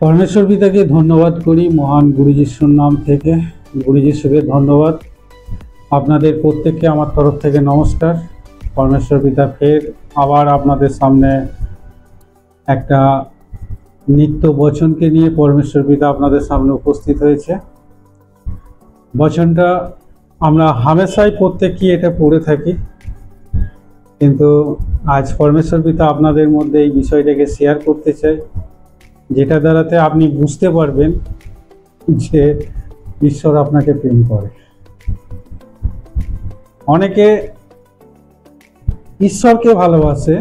परमेश्वर पिता के धन्यवाद करी महान गुरु जिशुर नाम থেকে गुरु जिशुके धन्यवाद। আপনাদের প্রত্যেককে আমার তরফ থেকে নমস্কার। परमेश्वर पिता फिर আবার আপনাদের সামনে একটা নিত্য বচনকে নিয়ে परमेश्वर पिता আপনাদের সামনে উপস্থিত হয়েছে। বচনটা আমরা হামেশাই প্রত্যেকই এটা পড়ে থাকি, কিন্তু আজ परमेश्वर पिता আপনাদের মধ্যে এই বিষয়টাকে শেয়ার করতে চাই, যেটা দ্বারাতে আপনি বুঝতে পারবেন যে ঈশ্বর আপনাকে প্রেম করে। অনেকে ঈশ্বরকে ভালোবাসে,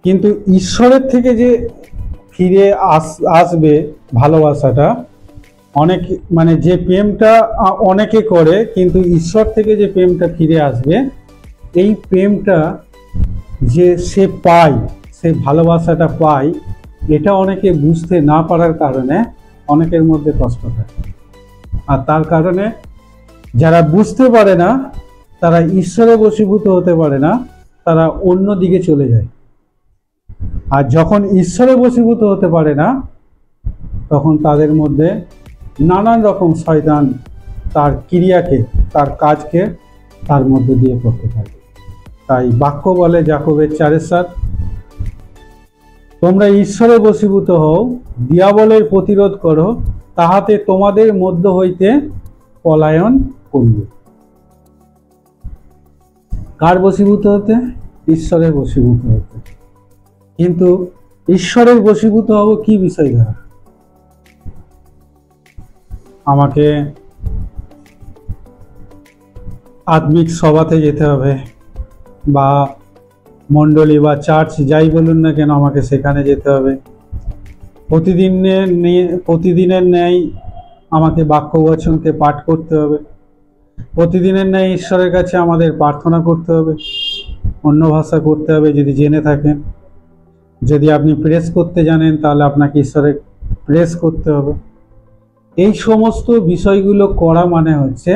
কিন্তু ঈশ্বরের থেকে যে ফিরে আসবে ভালোবাসাটা, অনেক মানে যে প্রেমটা অনেকে করে, কিন্তু ঈশ্বর থেকে যে প্রেমটা ফিরে আসবে, এই প্রেমটা যে সে পায়, সে ভালোবাসাটা পায়, এটা অনেকে বুঝতে না পারার কারণে অনেকের মধ্যে কষ্ট থাকে। আর তার কারণে যারা বুঝতে পারে না, তারা ঈশ্বরে বশীভূত হতে পারে না, তারা অন্য দিকে চলে যায়। আর যখন ঈশ্বরে বশীভূত হতে পারে না, তখন তাদের মধ্যে নানান রকম শয়তান তার ক্রিয়াকে, তার কাজকে তার মধ্যে দিয়ে করতে থাকে। তাই বাক্য বলে যাকবের 4:7, তোমরা ঈশ্বরে বশীভূত হও, দিয়াবলের প্রতিরোধ করো, তাহাতে তোমাদের মধ্য হইতে পলায়ন করিবে। কার বশীভূত হতে? ঈশ্বরের বশীভূত হতে। কিন্তু ঈশ্বরের বশীভূত হব কি বিষয় দ্বারা? আমাকে আত্মিক সভাতে যেতে হবে, বা মণ্ডলী বা চার্চ যাই বলুন না কেন, আমাকে সেখানে যেতে হবে। প্রতিদিনের ন্যায় আমাকে বাক্য বচনকে পাঠ করতে হবে। প্রতিদিনের ন্যায় ঈশ্বরের কাছে আমাদের প্রার্থনা করতে হবে, অন্য ভাষা করতে হবে যদি জেনে থাকেন। যদি আপনি প্রেস করতে জানেন, তাহলে আপনাকে ঈশ্বরের প্রেস করতে হবে। এই সমস্ত বিষয়গুলো করা মানে হচ্ছে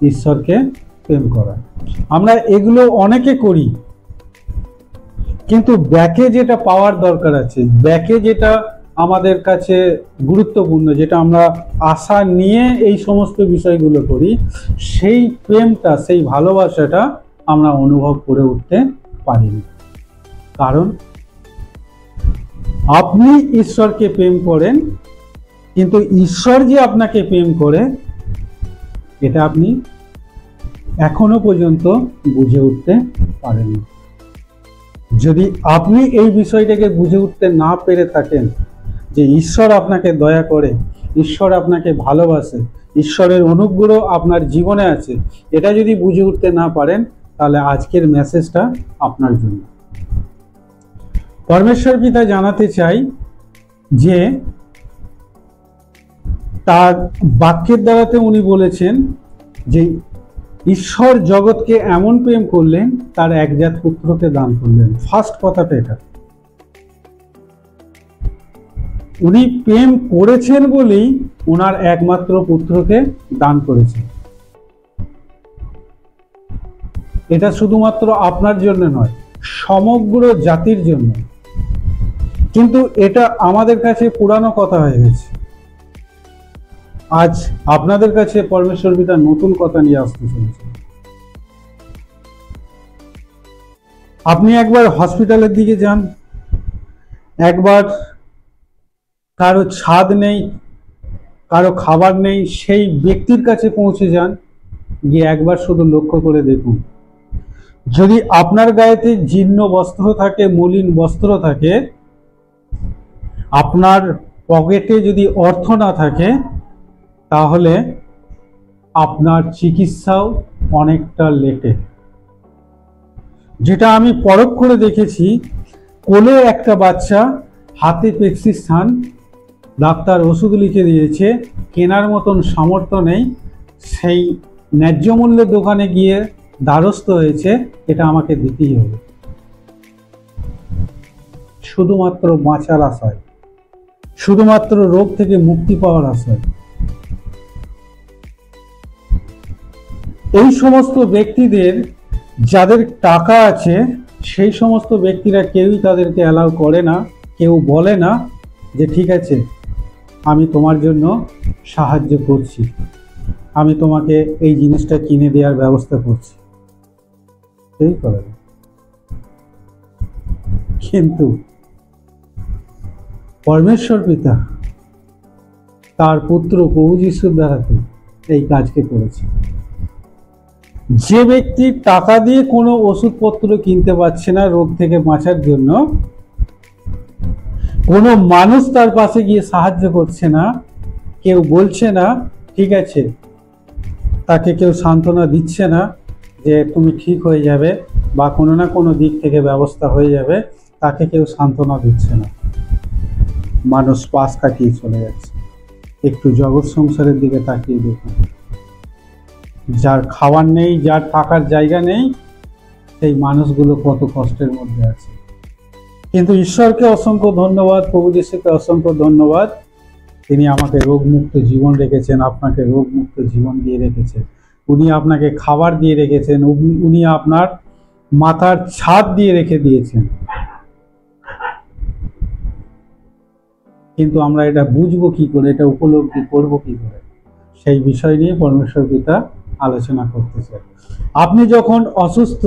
ঈশ্বরকে প্রেম করা। আমরা এগুলো অনেকে করি, কিন্তু ব্যাকে যেটা পাওয়ার দরকার আছে, ব্যাকে যেটা আমাদের কাছে গুরুত্বপূর্ণ, যেটা আমরা আশা নিয়ে এই সমস্ত বিষয়গুলো করি, সেই প্রেমটা, সেই ভালোবাসাটা আমরা অনুভব করে উঠতে পারিনি। কারণ আপনি ঈশ্বরকে প্রেম করেন, কিন্তু ঈশ্বর যে আপনাকে প্রেম করে, এটা আপনি এখনো পর্যন্ত বুঝে উঠতে পারেননি। যদি আপনি এই বিষয়টাকে বুঝে উঠতে না পেরে থাকেন যে ঈশ্বর আপনাকে দয়া করে, ঈশ্বর আপনাকে ভালোবাসে, ঈশ্বরের অনুগ্রহ আপনার জীবনে আছে, এটা যদি বুঝে উঠতে না পারেন, তাহলে আজকের মেসেজটা আপনার জন্য। परमेश्वर पिता জানাতে চাই যে তার বাক্যের দ্বারাতে উনি বলেছেন যে ঈশ্বর জগৎকে এমন প্রেম করলেন, তার একজাত পুত্রকে দান করলেন। ফার্স্ট কথাটা এটা, উনি প্রেম করেছেন বলেই ওনার একমাত্র পুত্রকে দান করেছেন। এটা শুধুমাত্র আপনার জন্য নয়, সমগ্র জাতির জন্য। কিন্তু এটা আমাদের কাছে পুরানো কথা হয়ে গেছে। আজ আপনাদের কাছে परमेश्वर पिता নতুন কথা নিয়ে আসতে চলেছে। আপনি একবার হসপিটালের দিকে যান, একবার কারো ছাদ নেই, কারো খাবার নেই, সেই ব্যক্তির কাছে পৌঁছে যান, গিয়ে একবার শুধু লক্ষ্য করে দেখুন। যদি আপনার গায়েতে জীর্ণ বস্ত্র থাকে, মলিন বস্ত্র থাকে, আপনার পকেটে যদি অর্থ না থাকে, তাহলে আপনার চিকিৎসাও অনেকটা লেটে। যেটা আমি পরখ করে দেখেছি, কোলে একটা বাচ্চা, হাতে প্রেসক্রিপশন, ডাক্তার ওষুধ লিখে দিয়েছে, কেনার মতন সামর্থ্য নেই, সেই ন্যায্য মূল্যের দোকানে গিয়ে দ্বারস্থ হয়েছে, এটা আমাকে দিতেই হবে, শুধুমাত্র বাঁচার আশায়, শুধুমাত্র রোগ থেকে মুক্তি পাওয়ার আশায়। এই সমস্ত ব্যক্তিদের, যাদের টাকা আছে, সেই সমস্ত ব্যক্তিরা কেউই তাদেরকে অ্যালাউ করে না, কেউ বলে না যে ঠিক আছে, আমি তোমার জন্য সাহায্য করছি, আমি তোমাকে এই জিনিসটা কিনে দেওয়ার ব্যবস্থা করছি, সেই করে না। কিন্তু পরমেশ্বর পিতা তার পুত্র প্রভু যিশুর দ্বারাতে এই কাজকে করেছে। যে ব্যক্তি টাকা দিয়ে কোনো ওষুধপত্র কিনতে পারছে না রোগ থেকে বাঁচার জন্য, কোনো মানুষ তার পাশে গিয়ে সাহায্য করছে না, কেউ বলছে না ঠিক আছে, তাকে কেউ সান্ত্বনা দিচ্ছে না যে তুমি ঠিক হয়ে যাবে বা কোনো না কোনো দিক থেকে ব্যবস্থা হয়ে যাবে, তাকে কেউ সান্ত্বনা দিচ্ছে না, মানুষ পাশ কাটিয়ে চলে যাচ্ছে। একটু জগৎ সংসারের দিকে তাকিয়ে দেখুন, যার খাবার নেই, যার থাকার জায়গা নেই, সেই মানুষগুলো কত কষ্টের মধ্যে আছে। কিন্তু ঈশ্বরকে অসংখ্য ধন্যবাদ, প্রভু যিশুকে অসংখ্য ধন্যবাদ, তিনি আমাকে রোগমুক্ত জীবন রেখেছেন, আপনাকে রোগমুক্ত জীবন দিয়ে রেখেছেন। উনি আপনাকে খাবার দিয়ে রেখেছেন, উনি আপনার মাথার ছাদ দিয়ে রেখে দিয়েছেন। কিন্তু আমরা এটা বুঝবো কি করে, এটা উপলব্ধি করবো কি করে, সেই বিষয় নিয়ে পরমেশ্বর পিতা আলোচনা করতে চাই। আপনি যখন অসুস্থ,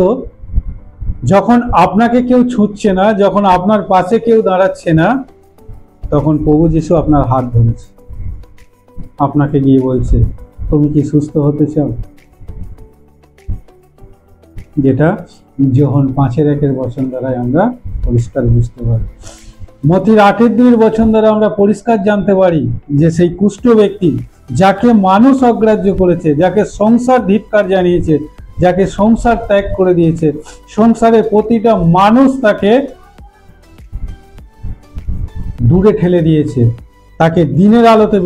যখন আপনাকে কেউ ছুঁচ্ছে না, যখন আপনার পাশে কেউ দাঁড়াচ্ছে না, তখন প্রভু যিশু আপনার হাত ধরেছে, আপনাকে গিয়ে বলছে তুমি কি সুস্থ হতে চাও? যেটা যোহন 5:1 বচন দ্বারাই আমরা পরিষ্কার বুঝতে পারি। মতির 8:2 বচন দ্বারা আমরা পরিষ্কার জানতে পারি যে সেই কুষ্ঠ ব্যক্তি, যাকে মানুষ অগ্রাহ্য করেছে, যাকে সংসার ধিক্কার জানিয়েছে, যাকে সংসার ত্যাগ করে দিয়েছে, সংসারের প্রতিটা মানুষ তাকে দূরে ঠেলে দিয়েছে, তাকে দিনের আলোতে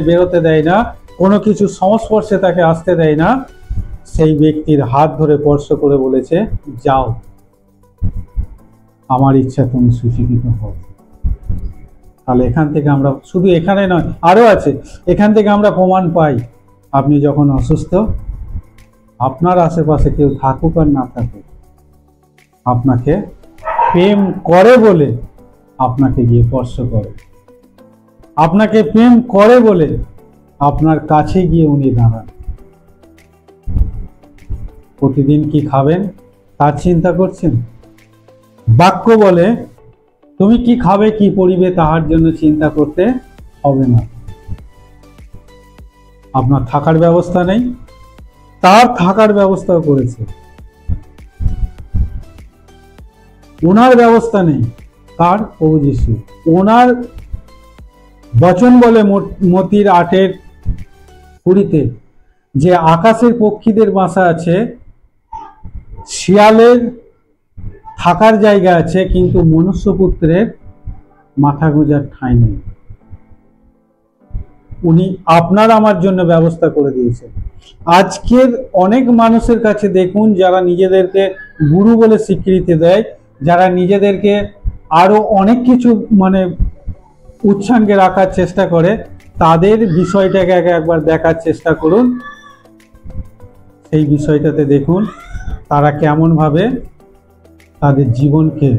বেরোতে দেয় না, কোনো কিছু সংস্পর্শে তাকে আসতে দেয় না, সেই ব্যক্তির হাত ধরে স্পর্শ করে বলেছে যাও, আমার ইচ্ছা তুমি সুচিকিত হও। তাহলে এখান থেকে আমরা, শুধু এখানে নয় আরো আছে, এখান থেকে আমরা প্রমাণ পাই আপনি যখন অসুস্থ, আপনার আশেপাশে কেউ থাকুক আর না থাকুক, আপনাকে প্রেম করে বলে আপনাকে গিয়ে স্পর্শ করে, আপনাকে প্রেম করে বলে আপনার কাছে গিয়ে উনি দাঁড়ান। প্রতিদিন কি খাবেন তার চিন্তা করছেন? বাক্য বলে তুমি কি খাবে কি পরিবে তাহার জন্য চিন্তা করতে হবে না। আপনার থাকার ব্যবস্থা নেই, তার থাকার ব্যবস্থাও করেছে। ওনার ব্যবস্থা নেই, কার? প্রভু যিশু। ওনার বচন বলে মতির 8:20 যে আকাশের পক্ষীদের বাসা আছে, শিয়ালের থাকার জায়গা আছে, কিন্তু মনুষ্যপুত্রের মাথা গোঁজার ঠাঁই নেই। উনি আপনার আমার জন্য ব্যবস্থা করে দিয়েছে। আজকের অনেক মানুষের কাছে দেখুন, যারা নিজেদেরকে গুরু বলে স্বীকৃতি দেয়, যারা নিজেদেরকে আরো অনেক কিছু উচ্চাঙ্গে রাখার চেষ্টা করে, তাদের বিষয়টাকে একবার দেখার চেষ্টা করুন। সেই বিষয়টাতে দেখুন তারা কেমন ভাবে তাদের জীবনকে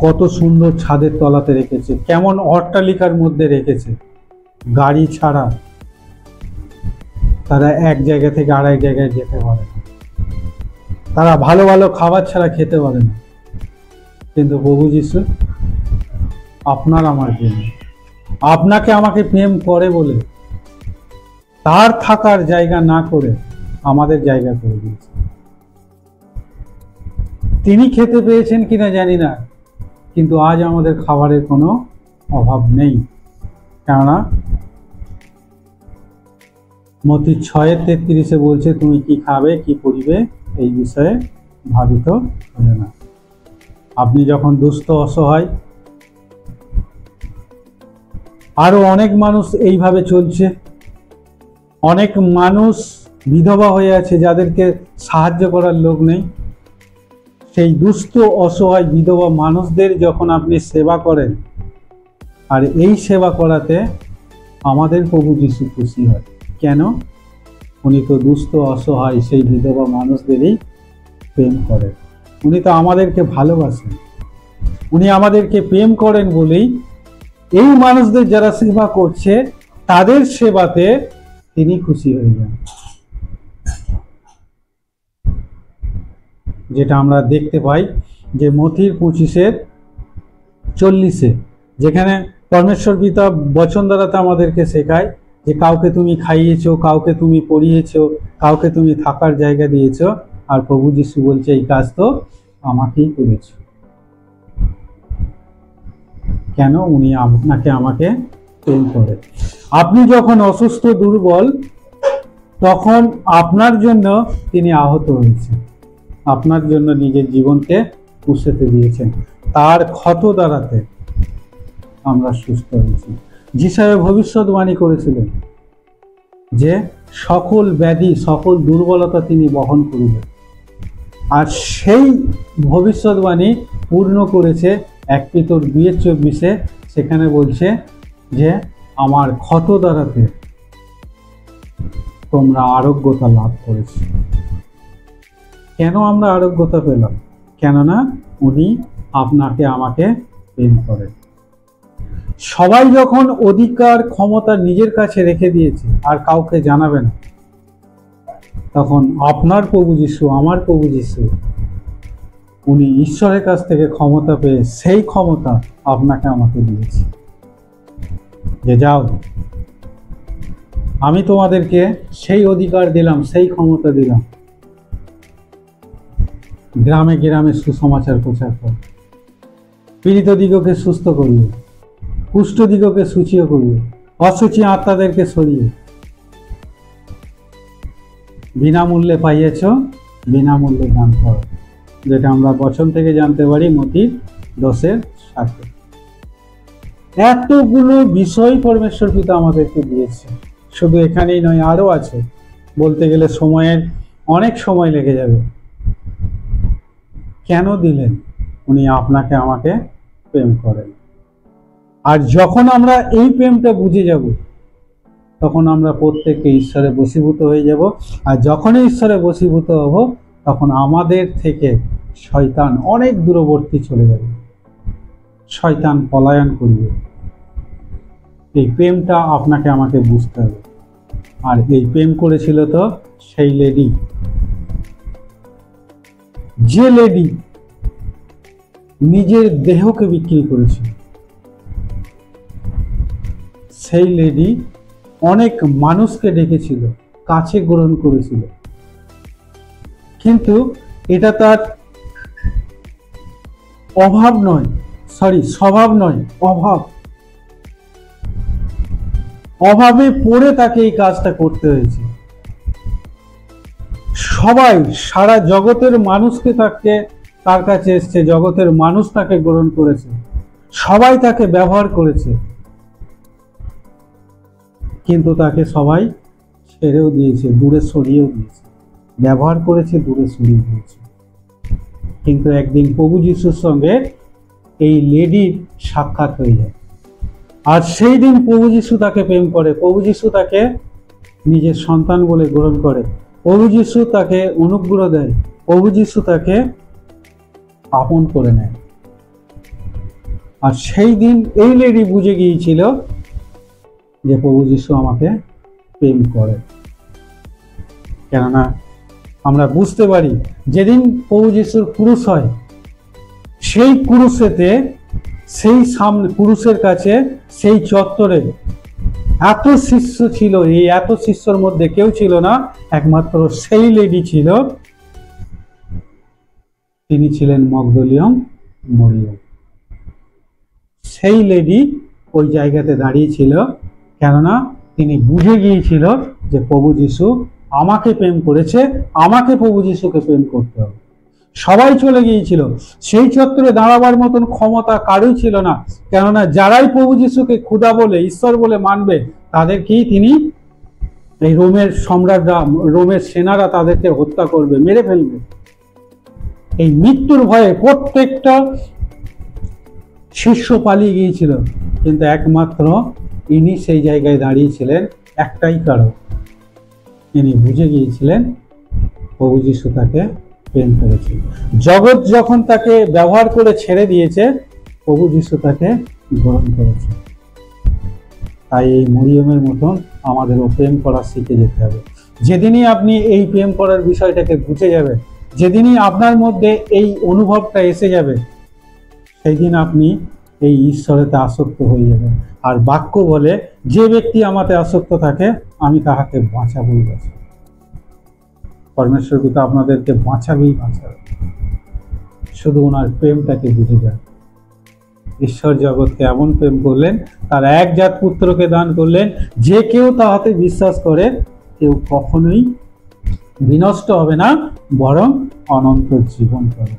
কত সুন্দর ছাদের তলাতে রেখেছে, কেমন অট্টালিকার মধ্যে রেখেছে, গাড়ি ছাড়া তারা এক জায়গা থেকে আরেক জায়গায় যেতে পারে, তারা ভালো ভালো খাবার ছাড়া খেতে পারে না। কিন্তু প্রভু যিশু আপনার আমার জন্য, আপনাকে আমাকে প্রেম করে বলে তার থাকার জায়গা না করে আমাদের জায়গা করে দিয়েছে। তিনি খেতে পেয়েছেন কিনা জানি না, কিন্তু আজ আমাদের খাবারের কোনো অভাব নেই। কেননা মতি 6:33 বলছে তুমি কি খাবে কি পরিবে এই বিষয়ে ভাবিত হয়ে না। আপনি যখন দুস্থ অসহায়, আরো অনেক মানুষ এইভাবে চলছে, অনেক মানুষ বিধবা হয়ে আছে যাদেরকে সাহায্য করার লোক নেই, সেই দুস্থ অসহায় বিধবা মানুষদের যখন আপনি সেবা করেন, আর এই সেবা করাতে আমাদের প্রভু যিশু খুশি হয়। কেন? উনি তো দুস্থ অসহায় সেই বিধবা মানুষদেরই প্রেম করেন, উনি তো আমাদেরকে ভালোবাসেন। উনি আমাদেরকে প্রেম করেন বলেই এই মানুষদের যারা সেবা করছে তাদের সেবাতে তিনি খুশি হয়ে যান। যেটা আমরা দেখতে পাই যে মথির 25:40, যেখানে পরমেশ্বর পিতা বচন দ্বারাতে আমাদেরকে শেখায় যে কাউকে তুমি খাইয়েছো, কাউকে তুমি পড়িয়েছো, কাউকে তুমি থাকার জায়গা দিয়েছো, আর প্রভু যিশু বলছে এই কাজ তো আমাকেই করেছো। কেন? উনি আপনাকে আমাকে প্রেম করে। আপনি যখন অসুস্থ দুর্বল তখন আপনার জন্য তিনি আহত হয়েছেন, আপনার জন্য নিজের জীবনকে উৎসর্গ দিয়েছেন। তার ক্ষত দ্বারাতে আমরা সুস্থ হয়েছি। যিশায়া ভবিষ্যৎবাণী করেছিলেন যে সকল ব্যাধি সকল দুর্বলতা তিনি বহন করিবেন, আর সেই ভবিষ্যৎবাণী পূর্ণ করেছে 1 পিতর 2:24। সেখানে বলছে যে আমার ক্ষত দ্বারাতে তোমরা আরোগ্যতা লাভ করেছ। কেন আমরা আরোগ্যতা পেলাম? কেননা উনি আপনাকে আমাকে প্রেম করেন। সবাই যখন অধিকার ক্ষমতা নিজের কাছে রেখে দিয়েছে আর কাউকে জানাবে না, তখন আপনার প্রভু যিশু, আমার প্রভু যিশু, উনি ঈশ্বরের কাছ থেকে ক্ষমতা পেয়ে সেই ক্ষমতা আপনাকে আমাকে দিয়েছে যে যাও, আমি তোমাদেরকে সেই অধিকার দিলাম, সেই ক্ষমতা দিলাম, গ্রামে গ্রামে সুসমাচার প্রচার কর, পীড়িত দিগকে সুস্থ করিয়ে, কুষ্ঠ দিগকে সূচিও করিয়ে, অসুচি আত্মাদেরকে সরিয়ে, বিনামূল্যে পাইয়েছ, বিনামূল্যে দান কর। যেটা আমরা বচন থেকে জানতে পারি মথি 10:7। এতগুলো বিষয় পরমেশ্বর পিতা আমাদেরকে দিয়েছে। শুধু এখানেই নয়, আরো আছে। বলতে গেলে সময়ের অনেক সময় লেগে যাবে। কেন দিলেন? উনি আপনাকে আমাকে প্রেম করেন। আর যখন আমরা এই প্রেমটা বুঝে যাব, তখন আমরা প্রত্যেককে ঈশ্বরে বশীভূত হয়ে যাব। আর যখনই ঈশ্বরে বশীভূত হব, তখন আমাদের থেকে শয়তান অনেক দূরবর্তী চলে যাবে, শয়তান পলায়ন করবে। এই প্রেমটা আপনাকে আমাকে বুঝতে হবে। আর এই প্রেম করেছিল তো সেই লেডি, যে লেডি নিজের দেহকে বিক্রি করেছিল। সেই লেডি অনেক মানুষকে ডেকেছিল, কাছে গ্রহণ করেছিল, কিন্তু এটা তার অভাব নয়, স্বভাব নয়, অভাবে পড়ে তাকে এই কাজটা করতে হয়েছে। সবাই, সারা জগতের মানুষকে তার কাছে এসছে, জগতের মানুষ তাকে গ্রহণ করেছে, সবাই তাকে ব্যবহার করেছে, কিন্তু তাকে সবাই ছেড়েও দিয়েছে, দূরে সরিয়েও দিয়েছে। ব্যবহার করেছে, দূরে সরিয়ে দিয়েছে। কিন্তু একদিন প্রভু যিশুর সঙ্গে এই লেডির সাক্ষাৎ হয়ে যায়, আর সেই দিন প্রভু যিশু তাকে প্রেম করে, প্রভু যিশু তাকে নিজের সন্তান বলে গ্রহণ করে, প্রভু যিশু তাকে অনুগ্রহ দেয়, প্রভু যিশু তাকে আপন করে নেয়। আর সেই দিন এই লেডি বুঝে গিয়েছিল যে প্রভু যিশু আমাকে প্রেম করে। কেননা আমরা বুঝতে পারি যেদিন প্রভু যিশুর ক্রুশ হয়, সেই ক্রুশেতে, সেই সামনে ক্রুশের কাছে, সেই চত্বরে এত শিষ্য ছিল, এই এত শিষ্যর মধ্যে কেউ ছিল না, একমাত্র সেই লেডি ছিল। তিনি ছিলেন মগদলীয় মরিয়ম। সেই লেডি ওই জায়গাতে দাঁড়িয়েছিল, কেননা তিনি বুঝে গিয়েছিল যে প্রভু যিশু আমাকে প্রেম করেছে, আমাকে প্রভু যিশুকে প্রেম করতে হবে। সবাই চলে গিয়েছিল, সেই চত্বরে দাঁড়াবার মতন ক্ষমতা কারোই ছিল না, কেননা যারাই প্রভু যিশুকে খোদা বলে, ঈশ্বর বলে মানবে, তাদেরকেই তিনি, এই রোমের সম্রাটরা, রোমের সেনারা তাদেরকে হত্যা করবে, মেরে ফেলবে। এই মৃত্যুর ভয়ে প্রত্যেকটা শিষ্য পালিয়ে গিয়েছিল, কিন্তু একমাত্র ইনি সেই জায়গায় দাঁড়িয়েছিলেন একটাই কারণ, ইনি বুঝে গিয়েছিলেন প্রভু যিশু তাকে প্রেম করেছিল। জগৎ যখন তাকে ব্যবহার করে ছেড়ে দিয়েছে, প্রভু যিশু তাকে গ্রহণ করেছে। তাই এই মরিয়মের মতন আমাদেরও প্রেম করা শিখে যেতে হবে। যেদিনই আপনি এই প্রেম করার বিষয়টাকে বুঝে যাবেন, যেদিনই আপনার মধ্যে এই অনুভবটা এসে যাবে, সেই দিন আপনি এই ঈশ্বরেতে আসক্ত হয়ে যাবেন। আর বাক্য বলে, যে ব্যক্তি আমাতে আসক্ত থাকে আমি তাহাকে বাঁচাবই বাঁচাবো। পরমেশ্বর পিতা আপনাদেরকে বাঁচাবেই বাঁচাবে, শুধু ওনার প্রেমটাকে বুঝে যান। ঈশ্বর জগৎকে এমন প্রেম করলেন, তার একজাত পুত্রকে দান করলেন, যে কেউ তাহাতে বিশ্বাস করে কেউ কখনোই বিনষ্ট হবে না, বরং অনন্ত জীবন পাবে।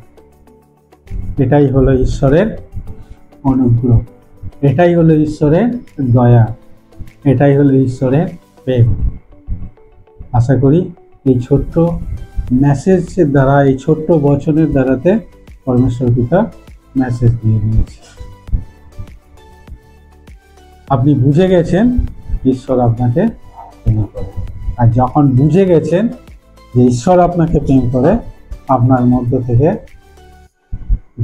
এটাই হলো ঈশ্বরের অনুগ্রহ, এটাই হলো ঈশ্বরের দয়া, এটাই হলো ঈশ্বরের প্রেম। আশা করি এই ছোট্ট মেসেজের দ্বারা, এই ছোট্ট বচনের দ্বারাতে পরমেশ্বর পিতা মেসেজ দিয়ে দিয়েছে। আপনি বুঝে গেছেন ঈশ্বর আপনাকে প্রেম করে। আর যখন বুঝে গেছেন যে ঈশ্বর আপনাকে প্রেম করে, আপনার মধ্য থেকে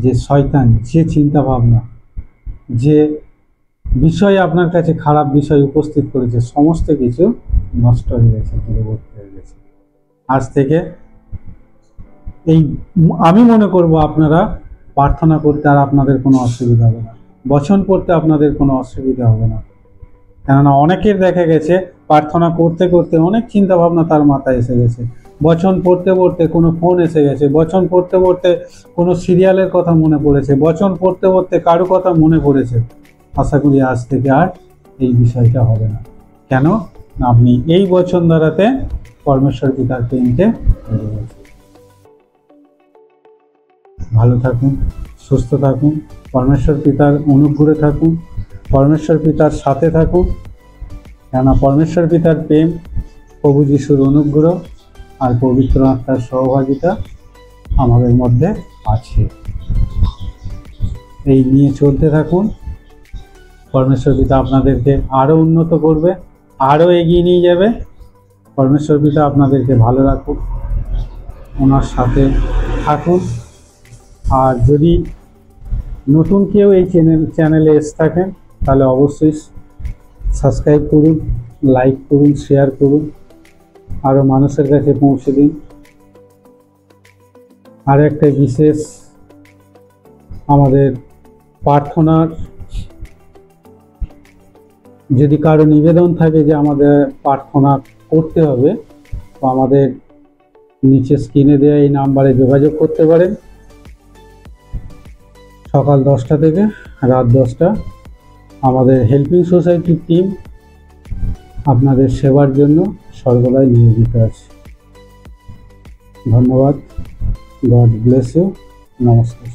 যে শয়তান, যে চিন্তা ভাবনা, যে বিষয় আপনার কাছে খারাপ বিষয় উপস্থিত করেছে, সমস্ত কিছু নষ্ট হয়ে গেছে, দূরবর্তী হয়ে গেছে। আজ থেকে এই আমি মনে করব আপনারা প্রার্থনা করতে আর আপনাদের কোনো অসুবিধা হবে না, বচন পড়তে আপনাদের কোনো অসুবিধা হবে না। কেননা অনেকের দেখা গেছে প্রার্থনা করতে করতে অনেক চিন্তা ভাবনা তার মাথায় এসে গেছে, বচন পড়তে পড়তে কোনো ফোন এসে গেছে, বচন পড়তে পড়তে কোনো সিরিয়ালের কথা মনে পড়েছে, বচন পড়তে পড়তে কারো কথা মনে পড়েছে। আশা করি আজ থেকে আর এই বিষয়টা হবে না। কেন? আপনি এই বচন দ্বারাতে পরমেশ্বর পিতার প্রেমকে পেয়ে গেছেন। ভালো থাকুন, সুস্থ থাকুন, পরমেশ্বর পিতার অনুগ্রহে থাকুন, পরমেশ্বর পিতার সাথে থাকুন। কেননা পরমেশ্বর পিতার প্রেম, প্রভু যিশুর অনুগ্রহ আর পবিত্র আত্মার সহভাগিতা আমাদের মধ্যে আছে। এই নিয়ে চলতে থাকুন। পরমেশ্বর পিতা আপনাদেরকে আরও উন্নত করবে, আরও এগিয়ে নিয়ে যাবে। পরমেশ্বর পিতা আপনাদেরকে ভালো রাখুন, ওনার সাথে থাকুন। আর যদি নতুন কেউ এই চ্যানেলে এসে থাকেন, তাহলে অবশ্যই সাবস্ক্রাইব করুন, লাইক করুন, শেয়ার করুন, আরও মানুষের কাছে পৌঁছে দিন। আর একটা বিশেষ আমাদের প্রার্থনার যদি কারো নিবেদন থাকে যে আমাদের প্রার্থনা করতে হবে, তো আমাদের নিচে স্ক্রিনে দেওয়া এই নাম্বারে যোগাযোগ করতে পারেন। সকাল 10টা থেকে রাত 10টা আমাদের হেল্পিং সোসাইটির টিম আপনাদের সেবার জন্য সর্বদাই নিয়োজিত আছে। ধন্যবাদ। God bless you. নমস্কার।